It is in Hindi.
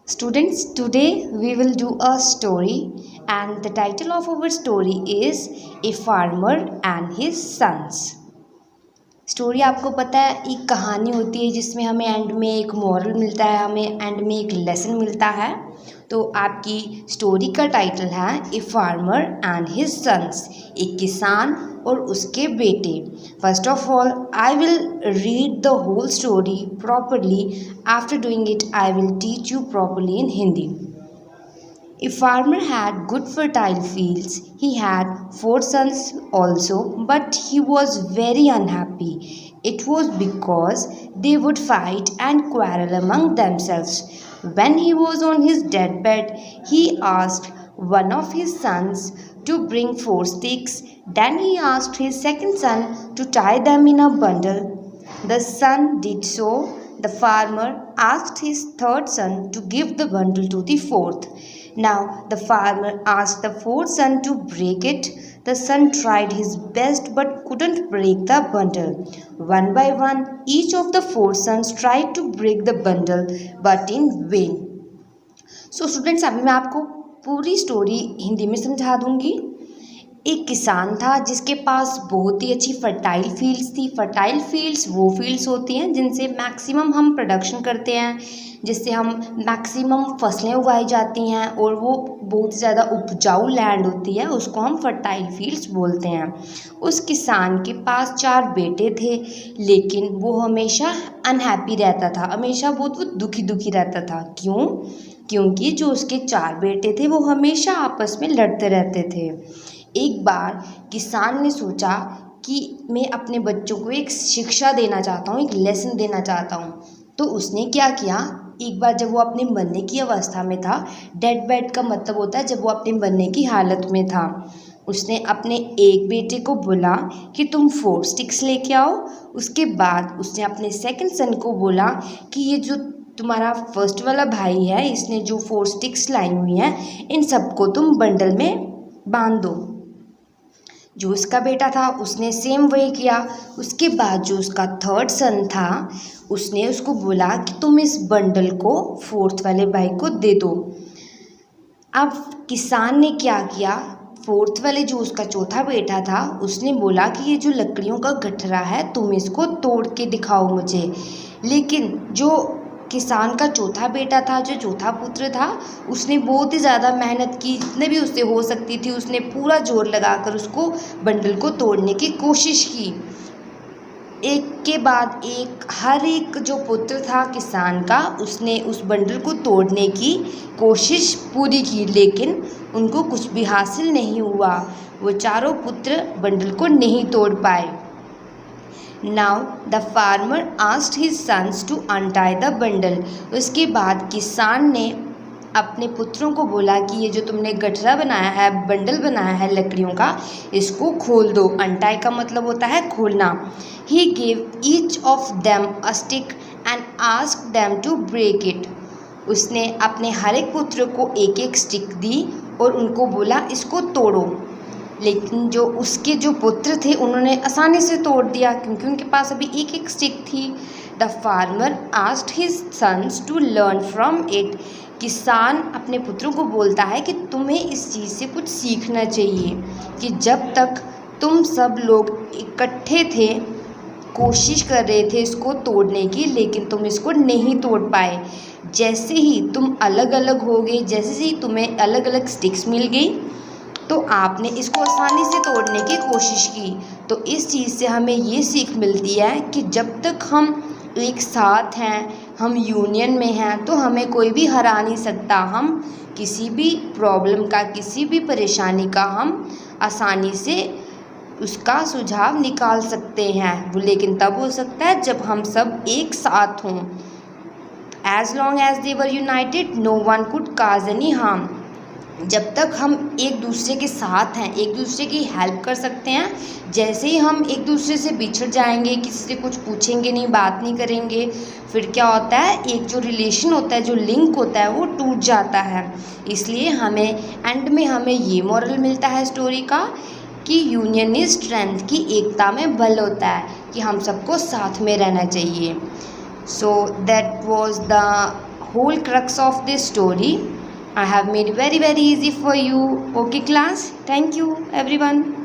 Students, today we will do a story, and the title of our story is A Farmer and His Sons. Story आपको पता है एक कहानी होती है जिसमें हमें एंड में एक मॉरल मिलता है, हमें एंड में एक लेसन मिलता है। तो आपकी स्टोरी का टाइटल है a farmer and his sons, एक किसान और उसके बेटे। First of all I will read the whole story properly. After doing it I will teach you properly in Hindi. A farmer had good fertile fields. He had 4 sons also, but he was very unhappy. It was because they would fight and quarrel among themselves. When he was on his deathbed, he asked one of his sons to bring 4 sticks. Then he asked his second son to tie them in a bundle. The son did so. The farmer asked his third son to give the bundle to the fourth. Now the farmer asked the fourth son to break it. The son tried his best but couldn't break the bundle. One by one, each of the 4 sons tried to break the bundle but in vain. So students, अभी मैं आपको पूरी स्टोरी हिंदी में समझा दूंगी। एक किसान था जिसके पास बहुत ही अच्छी फर्टाइल फील्ड्स थी। फर्टाइल फील्ड्स वो फील्ड्स होती हैं जिनसे मैक्सिमम हम प्रोडक्शन करते हैं, जिससे हम मैक्सिमम फसलें उगाई जाती हैं और वो बहुत ज़्यादा उपजाऊ लैंड होती है, उसको हम फर्टाइल फील्ड्स बोलते हैं। उस किसान के पास 4 बेटे थे, लेकिन वो हमेशा अनहैप्पी रहता था, हमेशा बहुत वो दुखी दुखी रहता था। क्यों? क्योंकि जो उसके 4 बेटे थे वो हमेशा आपस में लड़ते रहते थे। एक बार किसान ने सोचा कि मैं अपने बच्चों को एक शिक्षा देना चाहता हूँ, एक लेसन देना चाहता हूँ। तो उसने क्या किया, एक बार जब वो अपने मरने की अवस्था में था, डेड बेड का मतलब होता है जब वो अपने मरने की हालत में था, उसने अपने एक बेटे को बोला कि तुम 4 स्टिक्स लेके आओ। उसके बाद उसने अपने सेकंड सन को बोला कि ये जो तुम्हारा फर्स्ट वाला भाई है, इसने जो 4 स्टिक्स लाई हुई हैं, इन सबको तुम बंडल में बांध दो। जो उसका बेटा था उसने सेम वही किया। उसके बाद जो उसका थर्ड सन था उसने उसको बोला कि तुम इस बंडल को 4th वाले भाई को दे दो। अब किसान ने क्या किया, 4th वाले जो उसका चौथा बेटा था उसने बोला कि ये जो लकड़ियों का गठरा है तुम इसको तोड़ के दिखाओ मुझे। लेकिन जो किसान का चौथा बेटा था, जो चौथा पुत्र था, उसने बहुत ही ज़्यादा मेहनत की, जितने भी उससे हो सकती थी उसने पूरा जोर लगाकर उसको बंडल को तोड़ने की कोशिश की। एक के बाद एक हर एक जो पुत्र था किसान का, उसने उस बंडल को तोड़ने की कोशिश पूरी की, लेकिन उनको कुछ भी हासिल नहीं हुआ। वो चारों पुत्र बंडल को नहीं तोड़ पाए। Now the farmer asked his sons to untie the bundle. उसके बाद किसान ने अपने पुत्रों को बोला कि ये जो तुमने गठरा बनाया है, बंडल बनाया है लकड़ियों का, इसको खोल दो। untie का मतलब होता है खोलना। He gave each of them a stick and asked them to break it. उसने अपने हर एक पुत्र को एक एक स्टिक दी और उनको बोला इसको तोड़ो। लेकिन जो उसके जो पुत्र थे उन्होंने आसानी से तोड़ दिया क्योंकि उनके पास अभी एक एक स्टिक थी। The farmer asked his sons to learn from it. किसान अपने पुत्रों को बोलता है कि तुम्हें इस चीज़ से कुछ सीखना चाहिए कि जब तक तुम सब लोग इकट्ठे थे, कोशिश कर रहे थे इसको तोड़ने की, लेकिन तुम इसको नहीं तोड़ पाए। जैसे ही तुम अलग अलग हो गए, जैसे ही तुम्हें अलग अलग स्टिक्स मिल गई, तो आपने इसको आसानी से तोड़ने की कोशिश की। तो इस चीज़ से हमें ये सीख मिलती है कि जब तक हम एक साथ हैं, हम यूनियन में हैं, तो हमें कोई भी हरा नहीं सकता। हम किसी भी प्रॉब्लम का, किसी भी परेशानी का हम आसानी से उसका सुझाव निकाल सकते हैं। वो लेकिन तब हो सकता है जब हम सब एक साथ हों। As long as they were united, no one could cause any harm. जब तक हम एक दूसरे के साथ हैं, एक दूसरे की हेल्प कर सकते हैं। जैसे ही हम एक दूसरे से बिछड़ जाएंगे, किसी से कुछ पूछेंगे नहीं, बात नहीं करेंगे, फिर क्या होता है, एक जो रिलेशन होता है, जो लिंक होता है, वो टूट जाता है। इसलिए हमें एंड में हमें ये मॉरल मिलता है स्टोरी का कि यूनियन इज स्ट्रेंथ, की एकता में बल होता है, कि हम सबको साथ में रहना चाहिए। So that was the whole crux of this story. I have made very easy for you. Okay class, thank you everyone.